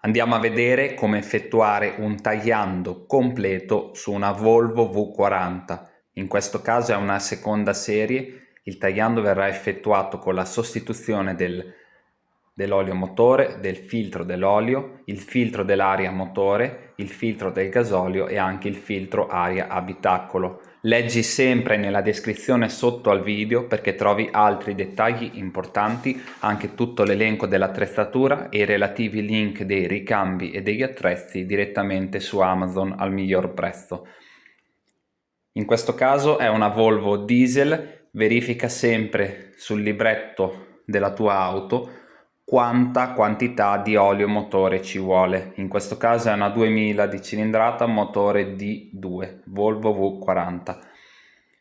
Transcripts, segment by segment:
Andiamo a vedere come effettuare un tagliando completo su una Volvo V40. In questo caso è una seconda serie. Il tagliando verrà effettuato con la sostituzione dell'olio motore, del filtro dell'olio, il filtro dell'aria motore, il filtro del gasolio e anche il filtro aria abitacolo. Leggi sempre nella descrizione sotto al video perché trovi altri dettagli importanti, anche tutto l'elenco dell'attrezzatura e i relativi link dei ricambi e degli attrezzi direttamente su Amazon al miglior prezzo. In questo caso è una Volvo diesel. Verifica sempre sul libretto della tua auto quanta quantità di olio motore ci vuole. In questo caso è una 2000 di cilindrata, motore D2 Volvo V40.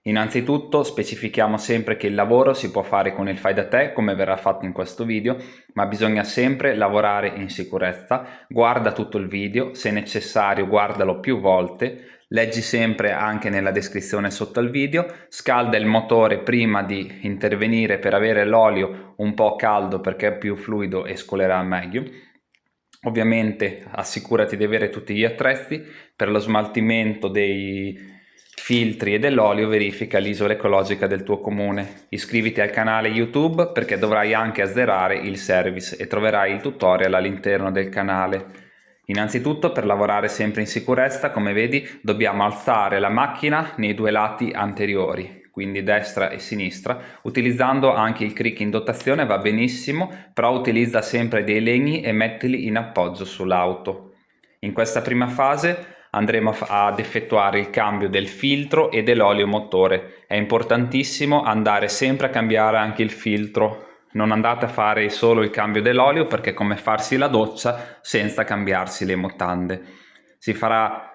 Innanzitutto specifichiamo sempre che il lavoro si può fare con il fai da te come verrà fatto in questo video, ma bisogna sempre lavorare in sicurezza. Guarda tutto il video, se necessario guardalo più volte, leggi sempre anche nella descrizione sotto al video, scalda il motore prima di intervenire per avere l'olio un po' caldo perché è più fluido e scolerà meglio. Ovviamente assicurati di avere tutti gli attrezzi. Per lo smaltimento dei filtri e dell'olio verifica l'isola ecologica del tuo comune. Iscriviti al canale YouTube perché dovrai anche azzerare il service e troverai il tutorial all'interno del canale. Innanzitutto, per lavorare sempre in sicurezza, come vedi, dobbiamo alzare la macchina nei due lati anteriori, quindi destra e sinistra, utilizzando anche il crick in dotazione va benissimo, però utilizza sempre dei legni e mettili in appoggio sull'auto. In questa prima fase andremo ad effettuare il cambio del filtro e dell'olio motore. È importantissimo andare sempre a cambiare anche il filtro. Non andate a fare solo il cambio dell'olio perché è come farsi la doccia senza cambiarsi le mutande. Si farà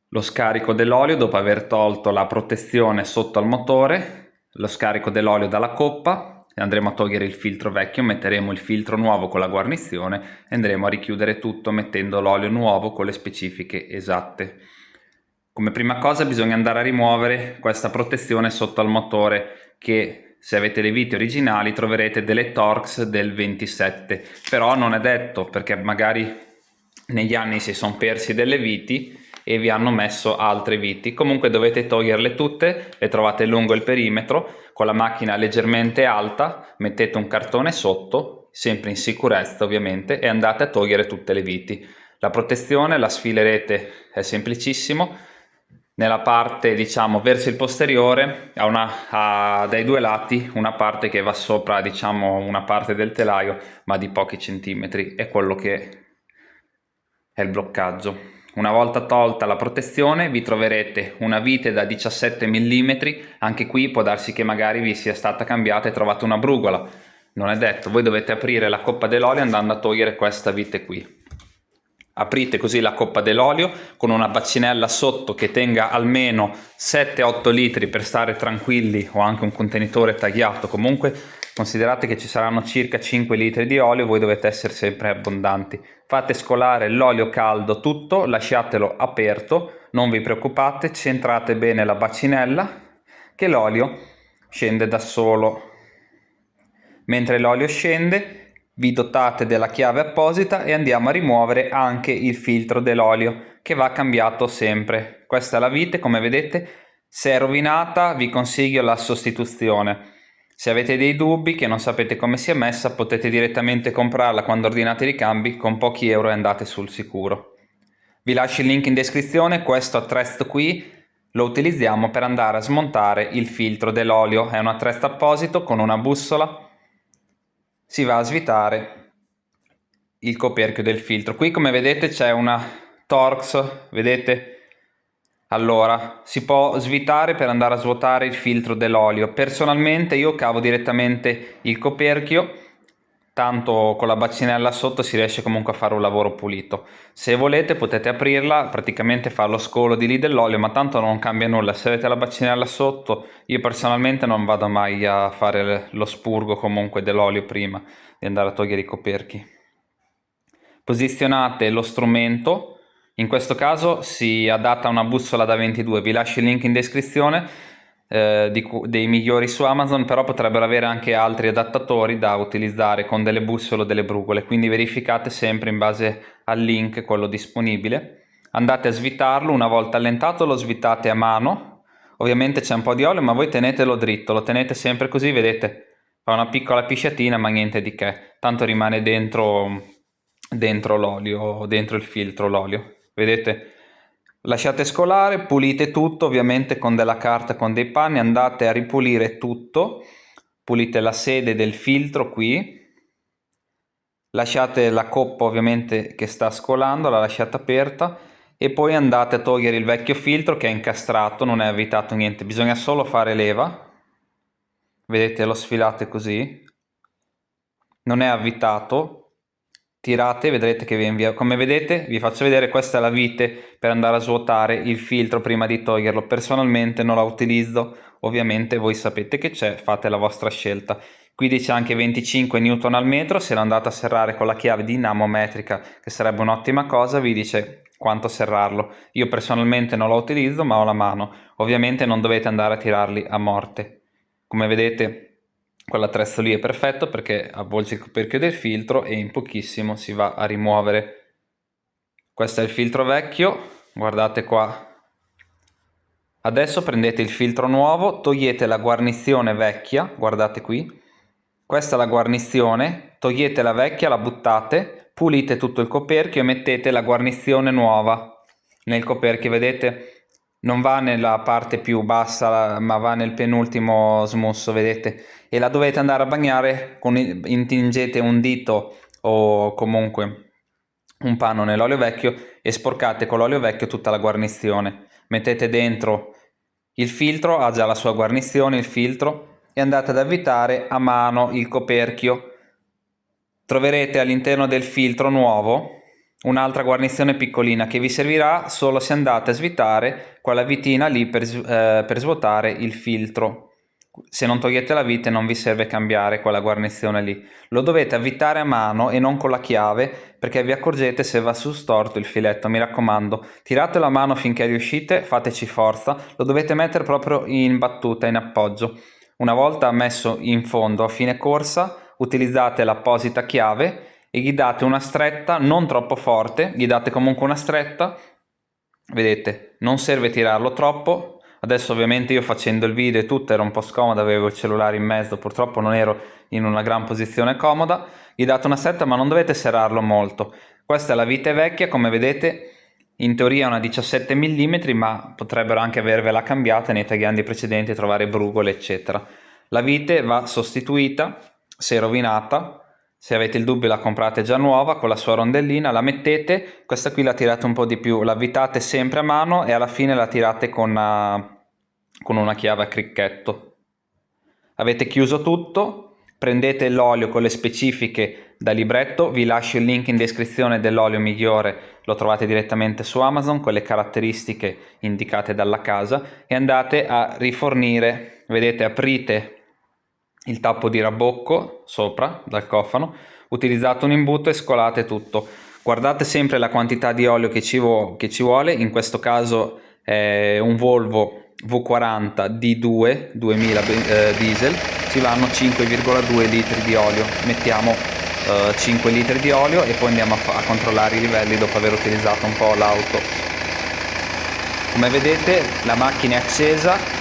lo scarico dell'olio dopo aver tolto la protezione sotto al motore, lo scarico dell'olio dalla coppa, e andremo a togliere il filtro vecchio, metteremo il filtro nuovo con la guarnizione e andremo a richiudere tutto mettendo l'olio nuovo con le specifiche esatte. Come prima cosa bisogna andare a rimuovere questa protezione sotto al motore che, se avete le viti originali, troverete delle Torx del 27, però non è detto perché magari negli anni si sono persi delle viti e vi hanno messo altre viti. Comunque dovete toglierle tutte, le trovate lungo il perimetro, con la macchina leggermente alta, mettete un cartone sotto, sempre in sicurezza ovviamente, e andate a togliere tutte le viti. La protezione la sfilerete, è semplicissimo, nella parte diciamo verso il posteriore ha dai due lati una parte che va sopra diciamo una parte del telaio ma di pochi centimetri, è quello che è il bloccaggio. Una volta tolta la protezione vi troverete una vite da 17 mm, anche qui può darsi che magari vi sia stata cambiata e trovate una brugola, non è detto, voi dovete aprire la coppa dell'olio andando a togliere questa vite qui. Aprite così la coppa dell'olio con una bacinella sotto che tenga almeno 7-8 litri per stare tranquilli, o anche un contenitore tagliato. Comunque considerate che ci saranno circa 5 litri di olio, voi dovete essere sempre abbondanti. Fate scolare l'olio caldo tutto, lasciatelo aperto, non vi preoccupate, centrate bene la bacinella che l'olio scende da solo. Mentre l'olio scende vi dotate della chiave apposita e andiamo a rimuovere anche il filtro dell'olio che va cambiato sempre. Questa è la vite, come vedete, se è rovinata vi consiglio la sostituzione. Se avete dei dubbi che non sapete come sia messa potete direttamente comprarla quando ordinate i ricambi con pochi euro e andate sul sicuro. Vi lascio il link in descrizione, questo attrezzo qui lo utilizziamo per andare a smontare il filtro dell'olio, è un attrezzo apposito con una bussola. Si va a svitare il coperchio del filtro. Qui come vedete c'è una Torx, vedete? Allora, si può svitare per andare a svuotare il filtro dell'olio. Personalmente io cavo direttamente il coperchio, tanto con la bacinella sotto si riesce comunque a fare un lavoro pulito. Se volete potete aprirla, praticamente fare lo scolo di lì dell'olio, ma tanto non cambia nulla. Se avete la bacinella sotto, io personalmente non vado mai a fare lo spurgo comunque dell'olio prima di andare a togliere i coperchi. Posizionate lo strumento, in questo caso si adatta a una bussola da 22, vi lascio il link in descrizione. dei migliori su Amazon, però potrebbero avere anche altri adattatori da utilizzare con delle bussole o delle brugole, quindi verificate sempre in base al link quello disponibile. Andate a svitarlo, una volta allentato lo svitate a mano, ovviamente c'è un po' di olio ma voi tenetelo dritto, lo tenete sempre così, vedete, fa una piccola pisciatina ma niente di che, tanto rimane dentro l'olio, dentro il filtro l'olio, vedete? Lasciate scolare, pulite tutto, ovviamente con della carta, con dei panni, andate a ripulire tutto, pulite la sede del filtro qui, lasciate la coppa ovviamente che sta scolando, la lasciate aperta e poi andate a togliere il vecchio filtro che è incastrato, non è avvitato niente, bisogna solo fare leva, vedete lo sfilate così, non è avvitato, tirate, vedrete che viene via. Come vedete, vi faccio vedere, questa è la vite per andare a svuotare il filtro prima di toglierlo. Personalmente non la utilizzo, ovviamente voi sapete che c'è, fate la vostra scelta. Qui dice anche 25 Newton al metro, se lo andate a serrare con la chiave dinamometrica, che sarebbe un'ottima cosa, vi dice quanto serrarlo. Io personalmente non lo utilizzo, ma ho la mano. Ovviamente non dovete andare a tirarli a morte. Come vedete, quell'attrezzo lì è perfetto perché avvolge il coperchio del filtro e in pochissimo si va a rimuovere. Questo è il filtro vecchio, guardate qua. Adesso prendete il filtro nuovo, togliete la guarnizione vecchia, guardate qui. Questa è la guarnizione, togliete la vecchia, la buttate, pulite tutto il coperchio e mettete la guarnizione nuova nel coperchio, vedete? Non va nella parte più bassa, ma va nel penultimo smusso, vedete? E la dovete andare a bagnare, intingete un dito o comunque un panno nell'olio vecchio e sporcate con l'olio vecchio tutta la guarnizione. Mettete dentro il filtro, ha già la sua guarnizione il filtro, e andate ad avvitare a mano il coperchio. Troverete all'interno del filtro nuovo un'altra guarnizione piccolina che vi servirà solo se andate a svitare quella vitina lì per svuotare il filtro. Se non togliete la vite non vi serve cambiare quella guarnizione lì. Lo dovete avvitare a mano e non con la chiave, perché vi accorgete se va su storto il filetto. Mi raccomando, tiratelo a mano finché riuscite, fateci forza, lo dovete mettere proprio in battuta, in appoggio. Una volta messo in fondo a fine corsa, utilizzate l'apposita chiave e gli date una stretta non troppo forte, gli date comunque una stretta, vedete, non serve tirarlo troppo. Adesso ovviamente io facendo il video e tutto ero un po' scomodo, avevo il cellulare in mezzo, purtroppo non ero in una gran posizione comoda, gli date una stretta ma non dovete serrarlo molto. Questa è la vite vecchia, come vedete in teoria è una 17 mm, ma potrebbero anche avervela cambiata nei tagliandi precedenti, trovare brugole eccetera. La vite va sostituita se è rovinata. Se avete il dubbio la comprate già nuova con la sua rondellina, la mettete, questa qui la tirate un po' di più, la avvitate sempre a mano e alla fine la tirate con una chiave a cricchetto. Avete chiuso tutto, prendete l'olio con le specifiche da libretto, vi lascio il link in descrizione dell'olio migliore, lo trovate direttamente su Amazon con le caratteristiche indicate dalla casa e andate a rifornire, vedete, aprite il tappo di rabocco sopra dal cofano, utilizzate un imbuto e scolate tutto. Guardate sempre la quantità di olio che ci vuole, in questo caso è un Volvo V40 D2 2000 diesel, ci vanno 5,2 litri di olio, mettiamo 5 litri di olio e poi andiamo a controllare i livelli dopo aver utilizzato un po' l'auto. Come vedete la macchina è accesa,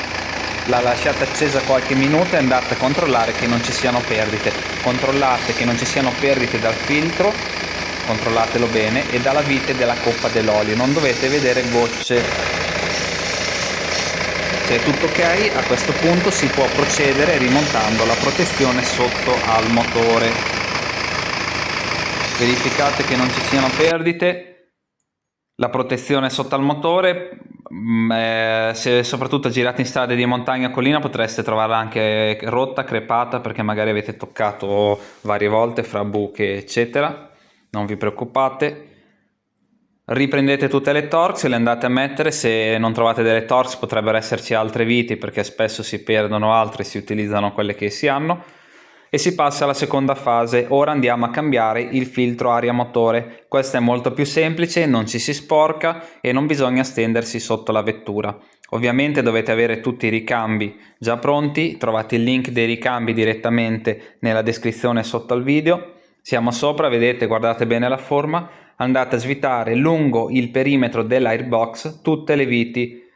la lasciate accesa qualche minuto e andate a controllare che non ci siano perdite. Controllate che non ci siano perdite dal filtro, controllatelo bene, e dalla vite della coppa dell'olio, non dovete vedere gocce. Se è tutto ok, a questo punto si può procedere rimontando la protezione sotto al motore. Verificate che non ci siano perdite. La protezione sotto al motore, se soprattutto girate in strade di montagna o collina potreste trovarla anche rotta, crepata, perché magari avete toccato varie volte fra buche eccetera. Non vi preoccupate. Riprendete tutte le Torx e le andate a mettere. Se non trovate delle Torx potrebbero esserci altre viti, perché spesso si perdono altre e si utilizzano quelle che si hanno. e si passa alla seconda fase. Ora andiamo a cambiare il filtro aria motore. Questo è molto più semplice, non ci si sporca e non bisogna stendersi sotto la vettura. Ovviamente dovete avere tutti i ricambi già pronti, trovate il link dei ricambi direttamente nella descrizione sotto al video. Siamo sopra, vedete, guardate bene la forma, andate a svitare lungo il perimetro dell'airbox tutte le viti.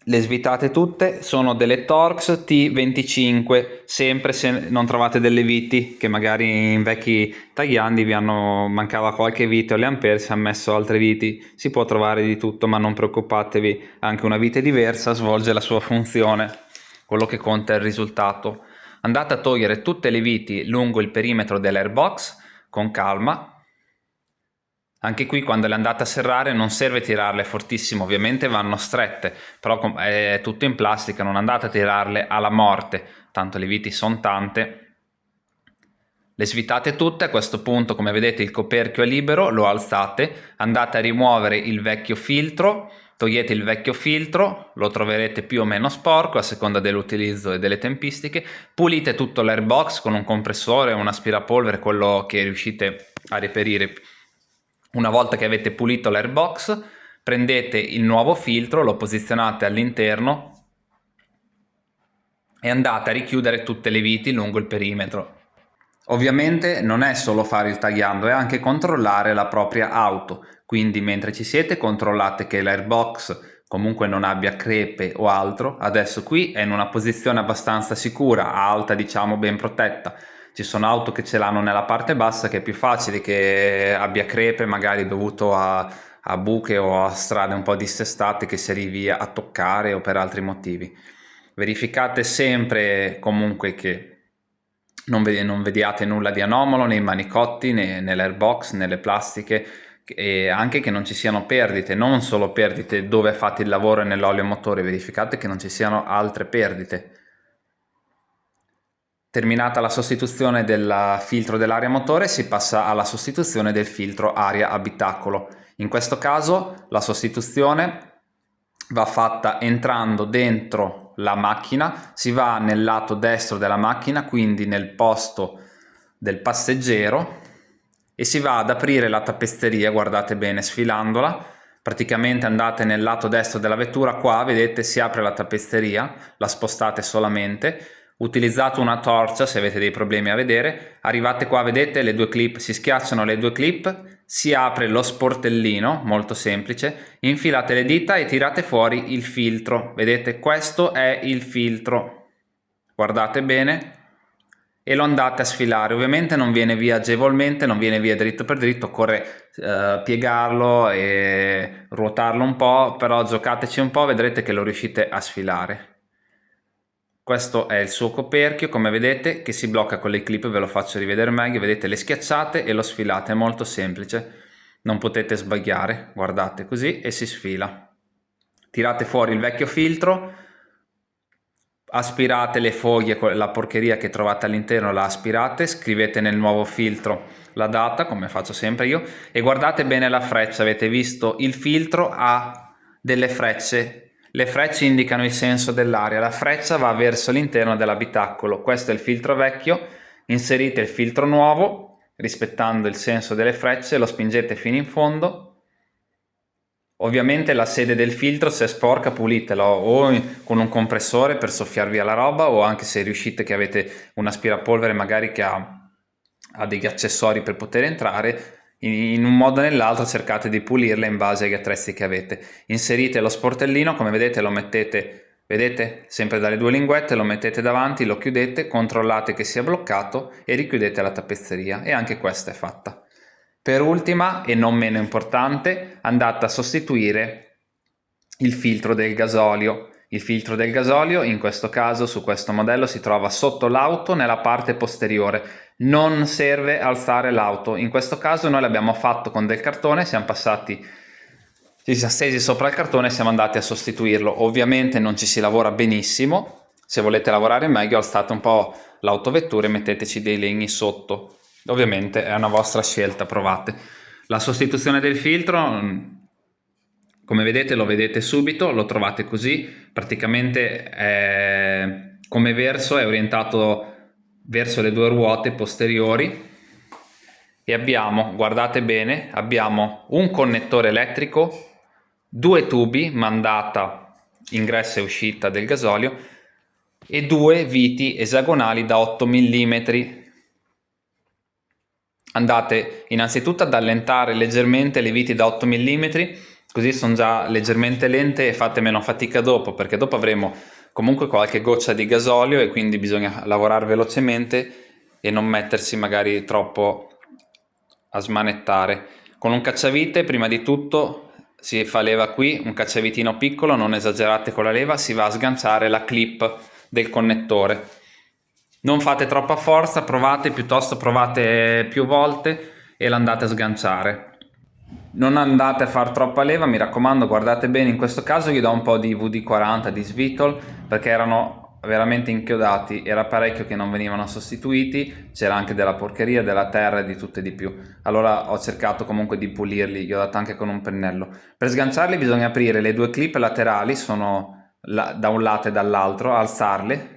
Le svitate tutte, sono delle Torx T25, sempre se non trovate delle viti, che magari in vecchi tagliandi mancava qualche vite o le ampere, si hanno messo altre viti, si può trovare di tutto, ma non preoccupatevi, anche una vite diversa svolge la sua funzione, quello che conta è il risultato. Andate a togliere tutte le viti lungo il perimetro dell'airbox con calma. Anche qui quando le andate a serrare non serve tirarle fortissimo, ovviamente vanno strette, però è tutto in plastica, non andate a tirarle alla morte, tanto le viti sono tante. Le svitate tutte, a questo punto come vedete il coperchio è libero, lo alzate, andate a rimuovere il vecchio filtro, togliete il vecchio filtro, lo troverete più o meno sporco a seconda dell'utilizzo e delle tempistiche, pulite tutto l'airbox con un compressore o un aspirapolvere, quello che riuscite a reperire. Una volta che avete pulito l'airbox, prendete il nuovo filtro, lo posizionate all'interno e andate a richiudere tutte le viti lungo il perimetro. Ovviamente non è solo fare il tagliando, è anche controllare la propria auto, quindi mentre ci siete controllate che l'airbox comunque non abbia crepe o altro. Adesso qui è in una posizione abbastanza sicura, alta, diciamo ben protetta. Ci sono auto che ce l'hanno nella parte bassa, che è più facile che abbia crepe, magari dovuto a buche o a strade un po' dissestate che si arrivi a toccare o per altri motivi. Verificate sempre comunque che non vediate nulla di anomalo nei manicotti, nell'airbox, nelle plastiche, e anche che non ci siano perdite, non solo perdite dove fate il lavoro nell'olio motore, verificate che non ci siano altre perdite. Terminata la sostituzione del filtro dell'aria motore, si passa alla sostituzione del filtro aria abitacolo. In questo caso la sostituzione va fatta entrando dentro la macchina, si va nel lato destro della macchina, quindi nel posto del passeggero, e si va ad aprire la tappezzeria, guardate bene, sfilandola. Praticamente andate nel lato destro della vettura, qua vedete si apre la tappezzeria, la spostate solamente, utilizzate una torcia se avete dei problemi a vedere, arrivate qua, vedete le due clip, si schiacciano le due clip, si apre lo sportellino, molto semplice, infilate le dita e tirate fuori il filtro, vedete questo è il filtro, guardate bene, e lo andate a sfilare. Ovviamente non viene via agevolmente, non viene via dritto per dritto, occorre piegarlo e ruotarlo un po', però giocateci un po', vedrete che lo riuscite a sfilare. Questo è il suo coperchio, come vedete, che si blocca con le clip, ve lo faccio rivedere meglio, vedete, le schiacciate e lo sfilate, è molto semplice, non potete sbagliare, guardate così e si sfila. Tirate fuori il vecchio filtro, aspirate le foglie, la porcheria che trovate all'interno la aspirate, scrivete nel nuovo filtro la data, come faccio sempre io, e guardate bene la freccia, avete visto il filtro ha delle frecce. Le frecce indicano il senso dell'aria, la freccia va verso l'interno dell'abitacolo, questo è il filtro vecchio, inserite il filtro nuovo, rispettando il senso delle frecce, lo spingete fino in fondo. Ovviamente la sede del filtro, se è sporca, pulitelo o con un compressore per soffiar via la roba, o anche se riuscite che avete un aspirapolvere magari che ha degli accessori per poter entrare, in un modo o nell'altro cercate di pulirla in base agli attrezzi che avete. Inserite lo sportellino, come vedete lo mettete, vedete, sempre dalle due linguette, lo mettete davanti, lo chiudete, controllate che sia bloccato e richiudete la tappezzeria, e anche questa è fatta. Per ultima, e non meno importante, andate a sostituire il filtro del gasolio. Il filtro del gasolio, in questo caso, su questo modello, si trova sotto l'auto nella parte posteriore. Non serve alzare l'auto. In questo caso noi l'abbiamo fatto con del cartone, siamo passati, ci siamo stesi sopra il cartone e siamo andati a sostituirlo. Ovviamente non ci si lavora benissimo. Se volete lavorare meglio, alzate un po' l'autovettura e metteteci dei legni sotto. Ovviamente è una vostra scelta, provate. La sostituzione del filtro, come vedete, lo vedete subito, lo trovate così, praticamente come verso è orientato verso le due ruote posteriori e abbiamo, guardate bene, abbiamo un connettore elettrico, due tubi, mandata, ingresso e uscita del gasolio, e due viti esagonali da 8 mm. Andate innanzitutto ad allentare leggermente le viti da 8 mm, così sono già leggermente lente e fate meno fatica dopo, perché dopo avremo comunque qualche goccia di gasolio e quindi bisogna lavorare velocemente e non mettersi magari troppo a smanettare. Con un cacciavite prima di tutto si fa leva qui, un cacciavitino piccolo, non esagerate con la leva, si va a sganciare la clip del connettore. Non fate troppa forza, piuttosto provate più volte e l'andate a sganciare. Non andate a fare troppa leva, mi raccomando, guardate bene, in questo caso gli do un po' di VD40 di Svitol perché erano veramente inchiodati, era parecchio che non venivano sostituiti, c'era anche della porcheria, della terra e di tutto e di più. Allora ho cercato comunque di pulirli, gli ho dato anche con un pennello. Per sganciarli bisogna aprire le due clip laterali, sono da un lato e dall'altro, alzarle.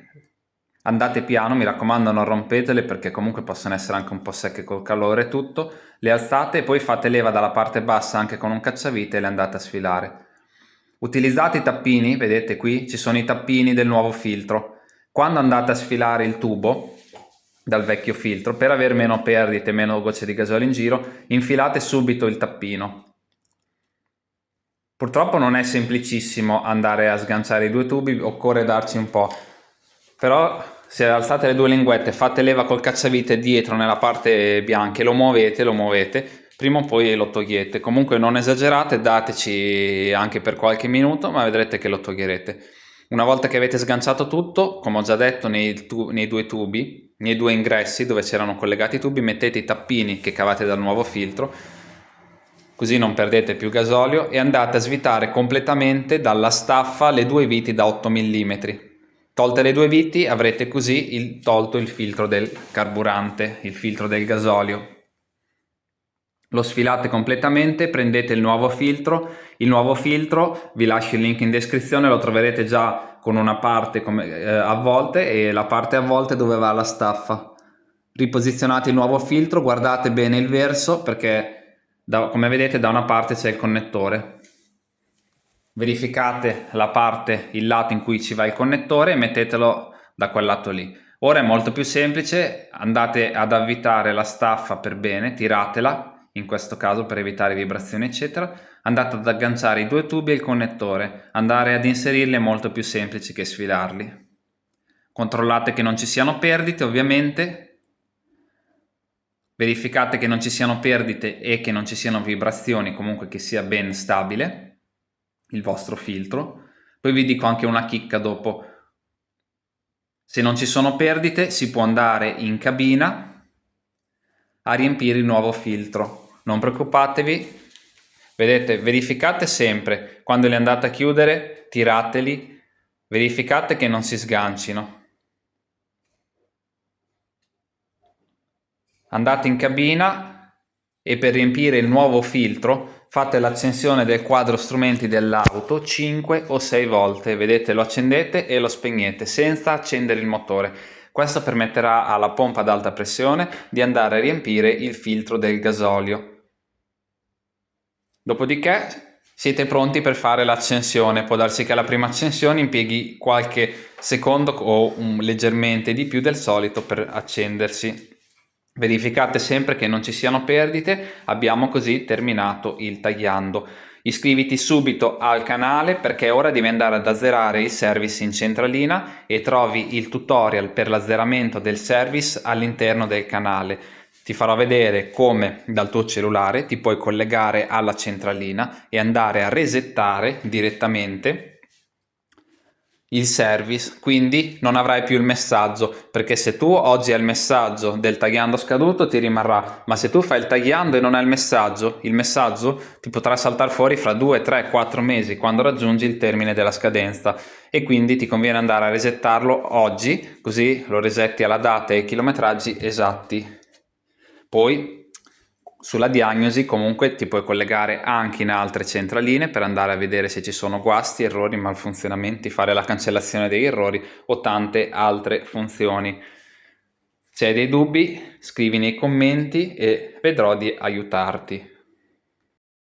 Andate piano, mi raccomando, non rompetele perché comunque possono essere anche un po' secche col calore e tutto. Le alzate e poi fate leva dalla parte bassa anche con un cacciavite e le andate a sfilare. Utilizzate i tappini, vedete qui ci sono i tappini del nuovo filtro. Quando andate a sfilare il tubo dal vecchio filtro, per avere meno perdite, meno gocce di gasolio in giro, infilate subito il tappino. Purtroppo non è semplicissimo andare a sganciare i due tubi, occorre darci un po'. Però se alzate le due linguette, fate leva col cacciavite dietro nella parte bianca e lo muovete, prima o poi lo togliete. Comunque non esagerate, dateci anche per qualche minuto, ma vedrete che lo toglierete. Una volta che avete sganciato tutto, come ho già detto, nei due tubi, nei due ingressi dove c'erano collegati i tubi, mettete i tappini che cavate dal nuovo filtro, così non perdete più gasolio, e andate a svitare completamente dalla staffa le due viti da 8 mm. Tolte le due viti avrete così tolto il filtro del carburante, il filtro del gasolio. Lo sfilate completamente, prendete il nuovo filtro, vi lascio il link in descrizione, lo troverete già con una parte a volte e la parte a volte dove va la staffa. Riposizionate il nuovo filtro, guardate bene il verso perché come vedete da una parte c'è il connettore. Verificate il lato in cui ci va il connettore e mettetelo da quel lato lì. Ora è molto più semplice, andate ad avvitare la staffa per bene, tiratela, in questo caso per evitare vibrazioni eccetera, andate ad agganciare i due tubi e il connettore, andare ad inserirli è molto più semplice che sfilarli. Controllate che non ci siano perdite ovviamente, verificate che non ci siano perdite e che non ci siano vibrazioni, comunque che sia ben stabile il vostro filtro. Poi vi dico anche una chicca dopo: se non ci sono perdite si può andare in cabina a riempire il nuovo filtro, non preoccupatevi, vedete, verificate sempre quando li andate a chiudere, tirateli, verificate che non si sgancino. Andate in cabina e per riempire il nuovo filtro fate l'accensione del quadro strumenti dell'auto 5 o 6 volte, vedete, lo accendete e lo spegnete senza accendere il motore. Questo permetterà alla pompa ad alta pressione di andare a riempire il filtro del gasolio. Dopodiché siete pronti per fare l'accensione. Può darsi che la prima accensione impieghi qualche secondo o leggermente di più del solito per accendersi. Verificate sempre che non ci siano perdite, abbiamo così terminato il tagliando. Iscriviti subito al canale perché è ora di andare ad azzerare il service in centralina e trovi il tutorial per l'azzeramento del service all'interno del canale. Ti farò vedere come dal tuo cellulare ti puoi collegare alla centralina e andare a resettare direttamente il service, quindi non avrai più il messaggio, perché se tu oggi hai il messaggio del tagliando scaduto ti rimarrà, ma se tu fai il tagliando e non hai il messaggio ti potrà saltare fuori fra 2, 3, 4 mesi quando raggiungi il termine della scadenza e quindi ti conviene andare a resettarlo oggi, così lo resetti alla data e ai chilometraggi esatti. Poi sulla diagnosi comunque ti puoi collegare anche in altre centraline per andare a vedere se ci sono guasti, errori, malfunzionamenti, fare la cancellazione degli errori o tante altre funzioni. Se hai dei dubbi, scrivi nei commenti e vedrò di aiutarti.